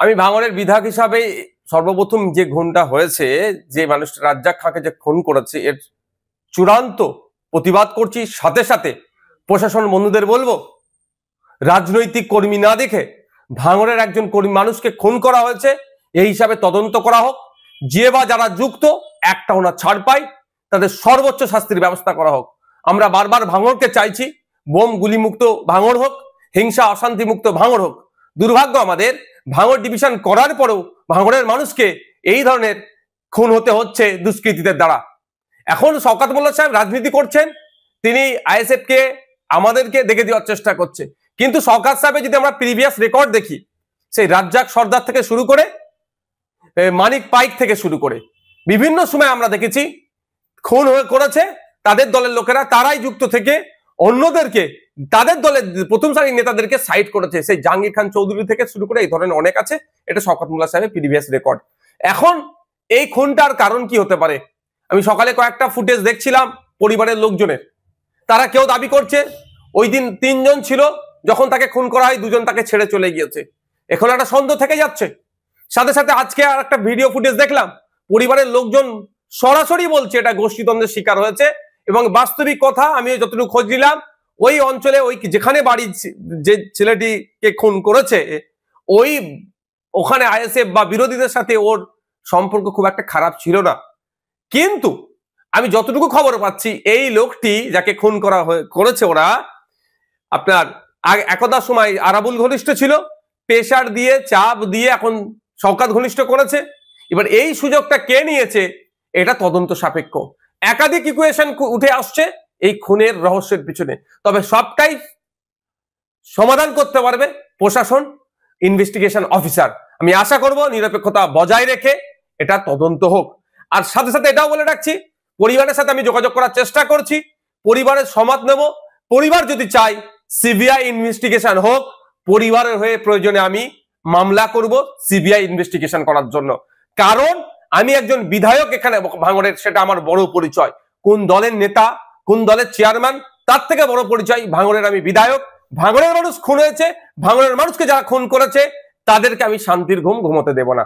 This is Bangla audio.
আমি ভাঙড়ের বিধায়ক হিসাবে সর্বপ্রথম যে খুনটা হয়েছে, যে মানুষটা রাজ্জাক খাঁকে যে খুন করেছে, এর চূড়ান্ত প্রতিবাদ করছি। সাথে সাথে প্রশাসন বন্ধুদের বলবো, রাজনৈতিক কর্মী না দেখে ভাঙড়ের একজন কর্মী মানুষকে খুন করা হয়েছে, এই হিসাবে তদন্ত করা হোক। যে বা যারা যুক্ত একটা ওনা ছাড় পায়, তাদের সর্বোচ্চ শাস্তির ব্যবস্থা করা হোক। আমরা বারবার ভাঙড়কে চাইছি বোম গুলিমুক্ত ভাঙড় হোক, হিংসা অশান্তি মুক্ত ভাঙড় হোক। দুর্ভাগ্য আমাদের, ভাঙড় ডিভিশন করার পরেও ভাঙড়ের মানুষকে এই ধরনের খুন হতে হচ্ছে দুষ্কৃতীদের দ্বারা। এখন শওকত মোল্লা সাহেব রাজনীতি করছেন, তিনি আইএসএফ কে আমাদেরকে দেখে দেওয়ার চেষ্টা করছে। কিন্তু শওকত সাহেবের যদি আমরা প্রিভিয়াস রেকর্ড দেখি, সেই রাজ্জাক সর্দার থেকে শুরু করে মানিক পাইক থেকে শুরু করে বিভিন্ন সময় আমরা দেখেছি খুন হয়ে করেছে তাদের দলের লোকেরা, তারাই যুক্ত থেকে অন্যদেরকে, তাদের দলের প্রথম সারির নেতাদেরকে সাইড করেছে। সেই জাহাঙ্গীর খান চৌধুরী থেকে শুরু করে এই ধরনের অনেক আছে। এটা শওকত মোল্লা সাহেবের প্রিভিয়াস রেকর্ড। এখন এই খুনটার কারণ কি হতে পারে? আমি সকালে কয়েকটা ফুটেজ দেখছিলাম পরিবারের লোকজনের, তারা কেউ দাবি করছে ওই দিন 3 জন ছিল, যখন তাকে খুন করা হয় 2 জন তাকে ছেড়ে চলে গিয়েছে। এখন একটা সন্দেহ থেকে যাচ্ছে। সাথে সাথে আজকে আর একটা ভিডিও ফুটেজ দেখলাম, পরিবারের লোকজন সরাসরি বলছে এটা গোষ্ঠীদ্বন্দ্বের শিকার হয়েছে। এবং বাস্তবিক কথা, আমি যতটুকু খোঁজ নিলাম, ওই অঞ্চলে ওই যেখানে বাড়ি যে ছেলেটিকে খুন করেছে, ওখানে আইএসএফ বা বিরোধীদের সাথে ওর সম্পর্ক খুব একটা খারাপ ছিল না। কিন্তু আমি যতটুকু খবর পাচ্ছি, এই লোকটি যাকে খুন করেছে ওরা, আপনার একদা সময় আরাবুল ঘনিষ্ঠ ছিল, প্রেসার দিয়ে চাপ দিয়ে এখন শওকত ঘনিষ্ঠ করেছে। এবার এই সুযোগটা কে নিয়েছে, এটা তদন্ত সাপেক্ষ। একাধিক ইকুয়েশন উঠে আসছে এই খুনের রহস্যের পিছনে, তবে সবটাই সমাধান করতে পারবে প্রশাসন, ইনভেস্টিগেশন অফিসার। আমি আশা করব নিরপেক্ষতা বজায় রেখে এটা তদন্ত হোক। আর সাথে সাথে এটাও বলে রাখছি, পরিবারের সাথে আমি যোগাযোগ করার চেষ্টা করছি, পরিবারের সমত নেব। পরিবার যদি চাই সিবিআই ইনভেস্টিগেশন হোক, পরিবারের হয়ে প্রয়োজনে আমি মামলা করব সিবিআই ইনভেস্টিগেশন করার জন্য। কারণ আমি একজন বিধায়ক এখানে ভাঙড়ের, সেটা আমার বড় পরিচয়। কোন দলের নেতা, কোন দলের চেয়ারম্যান, তার থেকে বড় পরিচয় ভাঙড়ের আমি বিধায়ক। ভাঙড়ের মানুষ খুন হয়েছে, ভাঙড়ের মানুষকে যারা খুন করেছে তাদেরকে আমি শান্তির ঘুম ঘুমোতে দেব না।